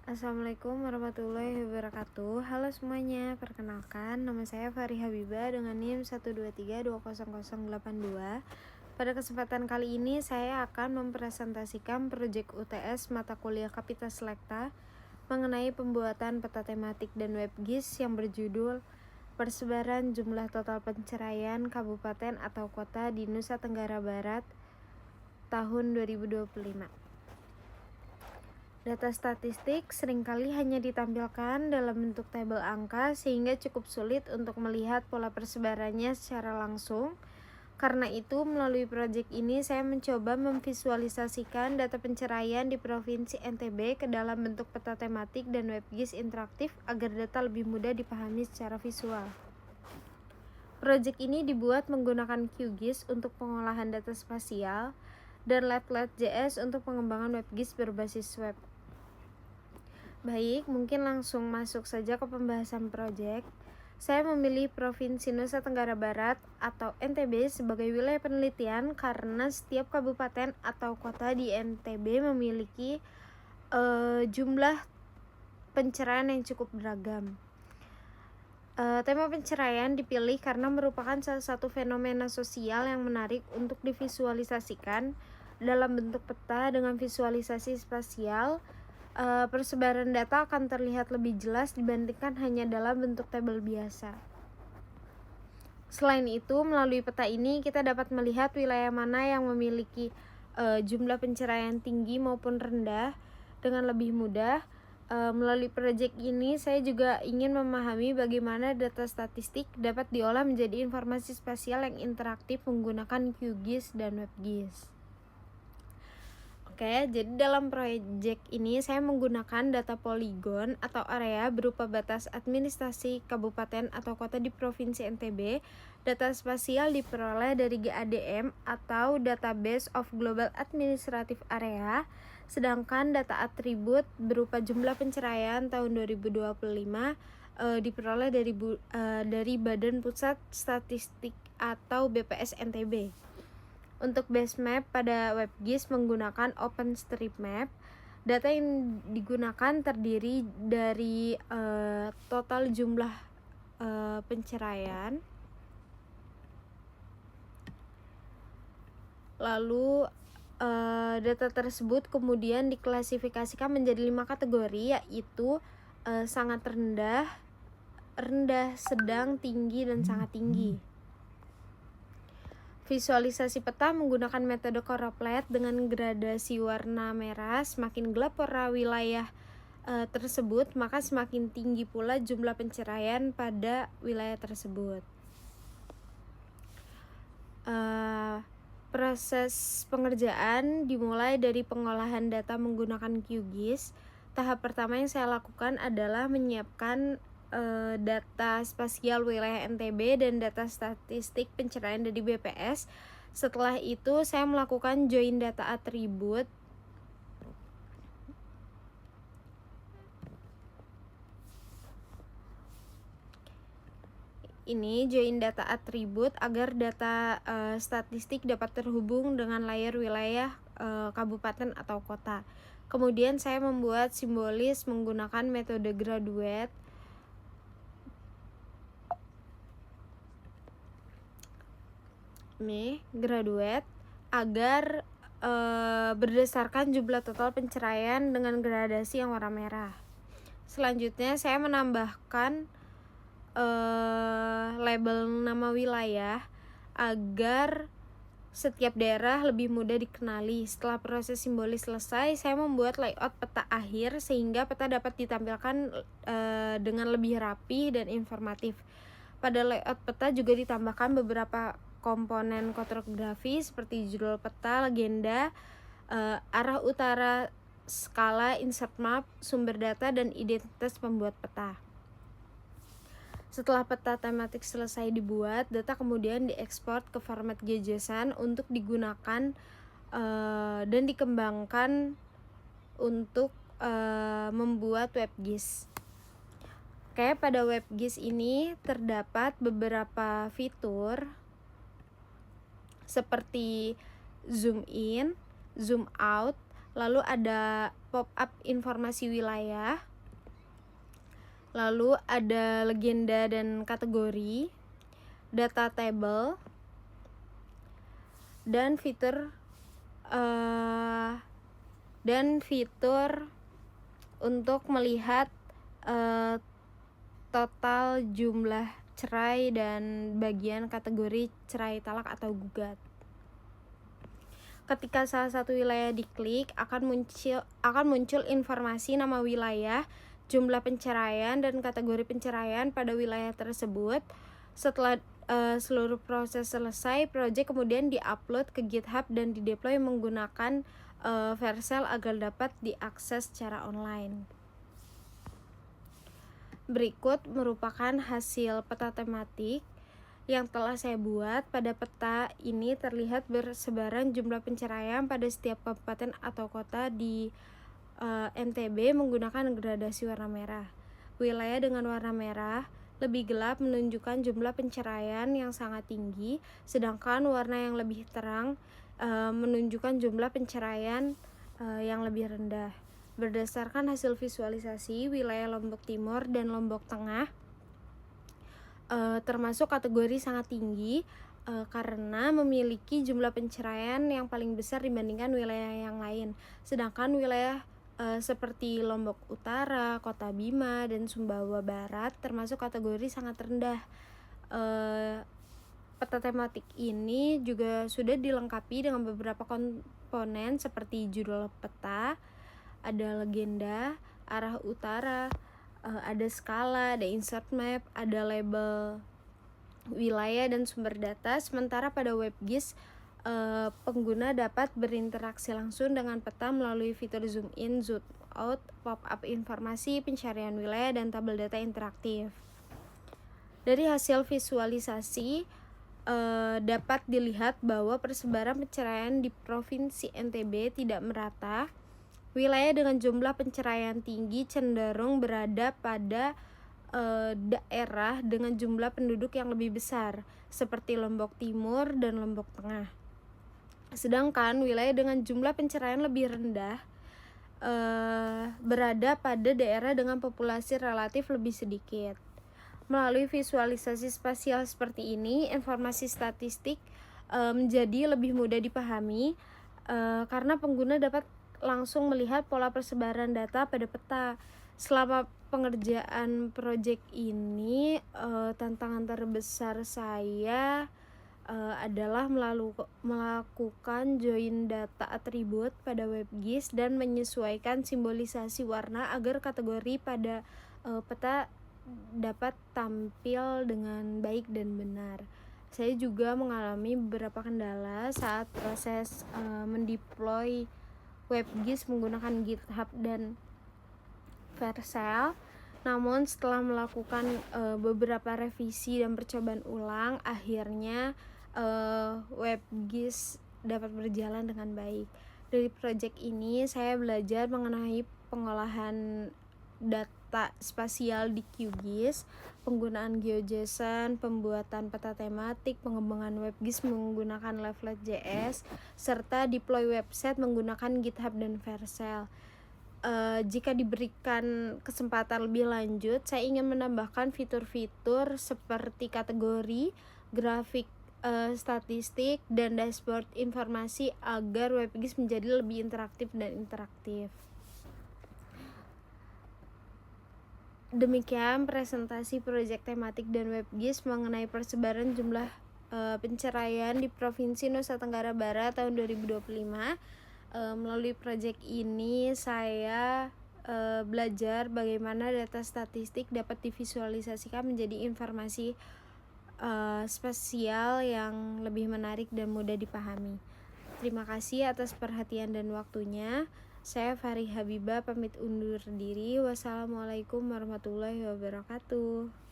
Assalamualaikum warahmatullahi wabarakatuh. Halo semuanya, perkenalkan nama saya Fahri Habibah dengan NIM 123200082. Pada kesempatan kali ini saya akan mempresentasikan proyek UTS mata kuliah Kapita Selekta mengenai pembuatan peta tematik dan WebGIS yang berjudul Persebaran Jumlah Total Penceraian Kabupaten atau Kota di Nusa Tenggara Barat tahun 2025. Data statistik seringkali hanya ditampilkan dalam bentuk tabel angka sehingga cukup sulit untuk melihat pola persebarannya secara langsung. Karena itu, melalui proyek ini saya mencoba memvisualisasikan data penceraian di Provinsi NTB ke dalam bentuk peta tematik dan WebGIS interaktif agar data lebih mudah dipahami secara visual. Proyek ini dibuat menggunakan QGIS untuk pengolahan data spasial dan Lat.js untuk pengembangan WebGIS berbasis web. Baik, mungkin langsung masuk saja ke pembahasan proyek. Saya memilih Provinsi Nusa Tenggara Barat atau NTB sebagai wilayah penelitian karena setiap kabupaten atau kota di NTB memiliki jumlah penceraian yang cukup beragam. Tema penceraian dipilih karena merupakan salah satu fenomena sosial yang menarik untuk divisualisasikan dalam bentuk peta dengan visualisasi spasial. Persebaran data akan terlihat lebih jelas dibandingkan hanya dalam bentuk tabel biasa. Selain itu, melalui peta ini kita dapat melihat wilayah mana yang memiliki jumlah penceraian tinggi maupun rendah dengan lebih mudah. Melalui proyek ini, saya juga ingin memahami bagaimana data statistik dapat diolah menjadi informasi spasial yang interaktif menggunakan QGIS dan WebGIS. Oke, jadi dalam proyek ini saya menggunakan data poligon atau area berupa batas administrasi kabupaten atau kota di Provinsi NTB. Data spasial diperoleh dari GADM atau Database of Global Administrative Area, sedangkan data atribut berupa jumlah penceraian tahun 2025 diperoleh dari Badan Pusat Statistik atau BPS NTB. Untuk base map pada WebGIS menggunakan OpenStreetMap. Data yang digunakan terdiri dari total jumlah penceraian. Lalu data tersebut kemudian diklasifikasikan menjadi 5 kategori, yaitu sangat rendah, sedang, tinggi, dan sangat tinggi. Visualisasi peta menggunakan metode Choropleth dengan gradasi warna merah. Semakin gelap warna wilayah tersebut, maka semakin tinggi pula jumlah penceraian pada wilayah tersebut. Proses pengerjaan dimulai dari pengolahan data menggunakan QGIS. Tahap pertama yang saya lakukan adalah menyiapkan data spasial wilayah NTB dan data statistik penceraian dari BPS. Setelah itu saya melakukan join data atribut agar data statistik dapat terhubung dengan layer wilayah kabupaten atau kota. Kemudian saya membuat simbolis menggunakan metode graduate. Agar berdasarkan jumlah total penceraian dengan gradasi yang warna merah. Selanjutnya saya menambahkan label nama wilayah agar setiap daerah lebih mudah dikenali. Setelah proses simbolis selesai, saya membuat layout peta akhir sehingga peta dapat ditampilkan dengan lebih rapi dan informatif. Pada layout peta juga ditambahkan beberapa komponen kartografi seperti judul peta, legenda, arah utara, skala, insert map, sumber data, dan identitas pembuat peta. Setelah peta tematik selesai dibuat, data kemudian diekspor ke format JSON untuk digunakan dan dikembangkan untuk membuat WebGIS. Oke, pada WebGIS ini terdapat beberapa fitur seperti zoom in, zoom out, lalu ada pop-up informasi wilayah, lalu ada legenda dan kategori, data table, dan fitur untuk melihat total jumlah cerai dan bagian kategori cerai, talak atau gugat. Ketika salah satu wilayah diklik, akan muncul informasi nama wilayah, jumlah penceraian, dan kategori penceraian pada wilayah tersebut. Setelah seluruh proses selesai, project kemudian diupload ke GitHub dan dideploy menggunakan Vercel agar dapat diakses secara online. Berikut merupakan hasil peta tematik yang telah saya buat. Pada peta ini terlihat bersebaran jumlah penceraian pada setiap kabupaten atau kota di NTB menggunakan gradasi warna merah. Wilayah dengan warna merah lebih gelap menunjukkan jumlah penceraian yang sangat tinggi, sedangkan warna yang lebih terang menunjukkan jumlah penceraian yang lebih rendah. Berdasarkan hasil visualisasi, wilayah Lombok Timur dan Lombok Tengah termasuk kategori sangat tinggi karena memiliki jumlah penceraian yang paling besar dibandingkan wilayah yang lain. Sedangkan wilayah seperti Lombok Utara, Kota Bima, dan Sumbawa Barat termasuk kategori sangat rendah. Peta tematik ini juga sudah dilengkapi dengan beberapa komponen seperti judul peta, ada legenda, arah utara, ada skala, ada insert map, ada label wilayah dan sumber data. Sementara pada WebGIS, pengguna dapat berinteraksi langsung dengan peta melalui fitur zoom in, zoom out, pop-up informasi, pencarian wilayah, dan tabel data interaktif. Dari hasil visualisasi dapat dilihat bahwa persebaran penceraian di Provinsi NTB tidak merata. Wilayah dengan jumlah penceraian tinggi cenderung berada pada daerah dengan jumlah penduduk yang lebih besar, seperti Lombok Timur dan Lombok Tengah. Sedangkan wilayah dengan jumlah penceraian lebih rendah berada pada daerah dengan populasi relatif lebih sedikit. Melalui visualisasi spasial seperti ini, informasi statistik menjadi lebih mudah dipahami karena pengguna dapat langsung melihat pola persebaran data pada peta. Selama pengerjaan proyek ini, tantangan terbesar saya adalah melakukan join data atribut pada WebGIS dan menyesuaikan simbolisasi warna agar kategori pada peta dapat tampil dengan baik dan benar. Saya juga mengalami beberapa kendala saat proses mendeploy WebGIS menggunakan GitHub dan Vercel. Namun setelah melakukan beberapa revisi dan percobaan ulang, akhirnya WebGIS dapat berjalan dengan baik. Dari proyek ini saya belajar mengenai pengolahan data spasial di QGIS, penggunaan GeoJSON, pembuatan peta tematik, pengembangan WebGIS menggunakan Leaflet.js, serta deploy website menggunakan GitHub dan Vercel. Jika diberikan kesempatan lebih lanjut, saya ingin menambahkan fitur-fitur seperti kategori, grafik statistik, dan dashboard informasi agar WebGIS menjadi lebih interaktif dan interaktif. Demikian presentasi proyek tematik dan WebGIS mengenai persebaran jumlah penceraian di Provinsi Nusa Tenggara Barat tahun 2025. Melalui proyek ini saya belajar bagaimana data statistik dapat divisualisasikan menjadi informasi spasial yang lebih menarik dan mudah dipahami. Terima kasih atas perhatian dan waktunya. Saya Fari Habibah pamit undur diri. Wassalamualaikum warahmatullahi wabarakatuh.